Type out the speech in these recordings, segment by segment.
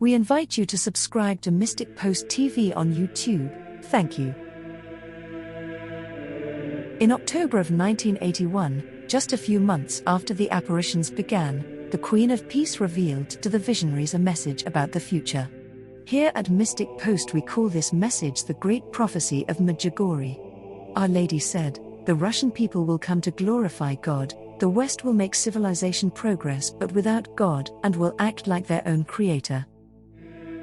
We invite you to subscribe to Mystic Post TV on YouTube. Thank you. In October of 1981, just a few months after the apparitions began, the Queen of Peace revealed to the visionaries a message about the future. Here at Mystic Post we call this message the Great Prophecy of Medjugorje. Our Lady said, "The Russian people will come to glorify God, the West will make civilization progress but without God and will act like their own creator."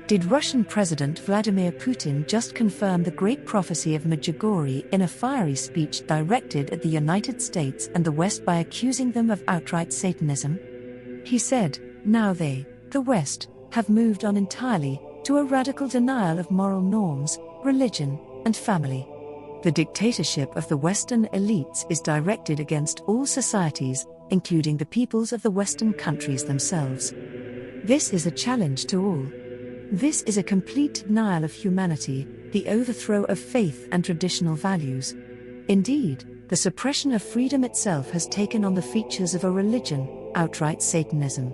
Did Russian President Vladimir Putin just confirm the Great Prophecy of Medjugorje in a fiery speech directed at the United States and the West by accusing them of outright Satanism? He said, now they, the West, have moved on entirely to a radical denial of moral norms, religion, and family. The dictatorship of the Western elites is directed against all societies, including the peoples of the Western countries themselves. This is a challenge to all. This is a complete denial of humanity, the overthrow of faith and traditional values. Indeed, the suppression of freedom itself has taken on the features of a religion, outright Satanism.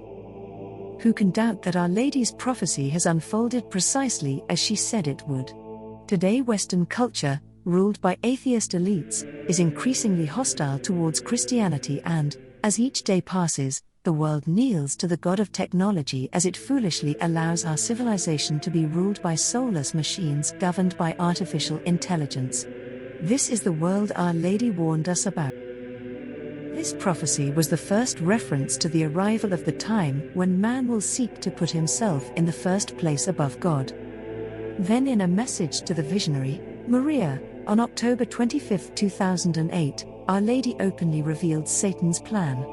Who can doubt that Our Lady's prophecy has unfolded precisely as she said it would? Today Western culture, ruled by atheist elites, is increasingly hostile towards Christianity and, as each day passes, the world kneels to the god of technology as it foolishly allows our civilization to be ruled by soulless machines governed by artificial intelligence. This is the world Our Lady warned us about. This prophecy was the first reference to the arrival of the time when man will seek to put himself in the first place above God. Then in a message to the visionary, Maria, on October 25, 2008, Our Lady openly revealed Satan's plan.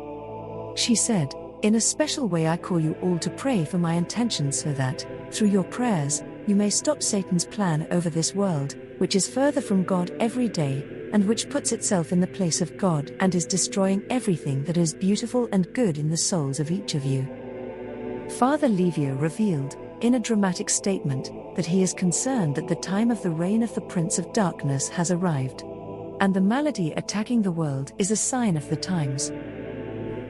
She said, "In a special way I call you all to pray for my intentions so that, through your prayers, you may stop Satan's plan over this world, which is further from God every day, and which puts itself in the place of God and is destroying everything that is beautiful and good in the souls of each of you." Father Livio revealed, in a dramatic statement, that he is concerned that the time of the reign of the Prince of Darkness has arrived. And the malady attacking the world is a sign of the times.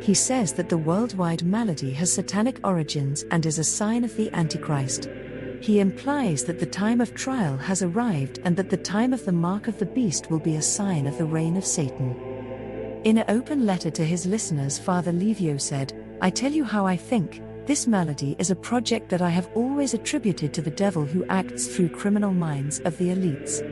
He says that the worldwide malady has satanic origins and is a sign of the Antichrist. He implies that the time of trial has arrived and that the time of the mark of the beast will be a sign of the reign of Satan. In an open letter to his listeners, Father Livio said, "I tell you how I think. This malady is a project that I have always attributed to the devil who acts through criminal minds of the elites,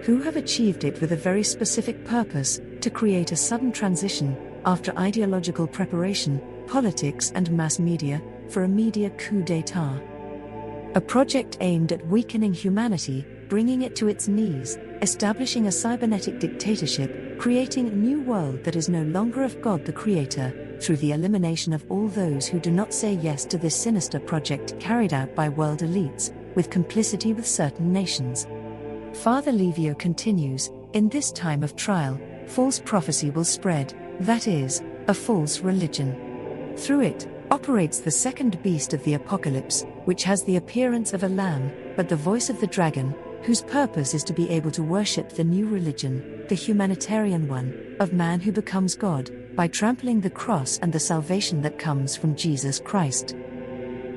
who have achieved it with a very specific purpose, to create a sudden transition, after ideological preparation, politics and mass media, for a media coup d'état. A project aimed at weakening humanity, bringing it to its knees, establishing a cybernetic dictatorship, creating a new world that is no longer of God the Creator, through the elimination of all those who do not say yes to this sinister project carried out by world elites, with complicity with certain nations." Father Livio continues, "In this time of trial, false prophecy will spread, that is, a false religion. Through it, operates the second beast of the apocalypse, which has the appearance of a lamb, but the voice of the dragon, whose purpose is to be able to worship the new religion, the humanitarian one, of man who becomes God, by trampling the cross and the salvation that comes from Jesus Christ.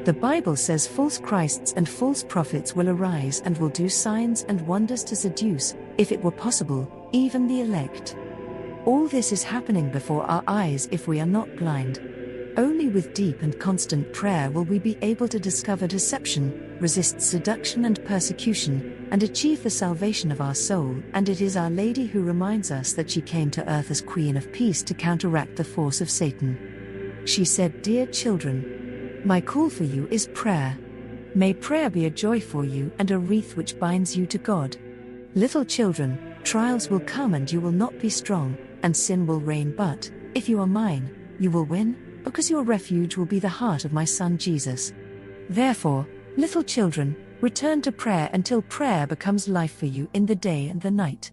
The Bible says false Christs and false prophets will arise and will do signs and wonders to seduce, if it were possible, even the elect. All this is happening before our eyes if we are not blind. Only with deep and constant prayer will we be able to discover deception, resist seduction and persecution, and achieve the salvation of our soul. And it is Our Lady who reminds us that she came to earth as Queen of Peace to counteract the force of Satan. She said, 'Dear children, my call for you is prayer. May prayer be a joy for you and a wreath which binds you to God. Little children, trials will come and you will not be strong, and sin will reign, but, if you are mine, you will win, because your refuge will be the heart of my Son Jesus. Therefore, little children, return to prayer until prayer becomes life for you in the day and the night.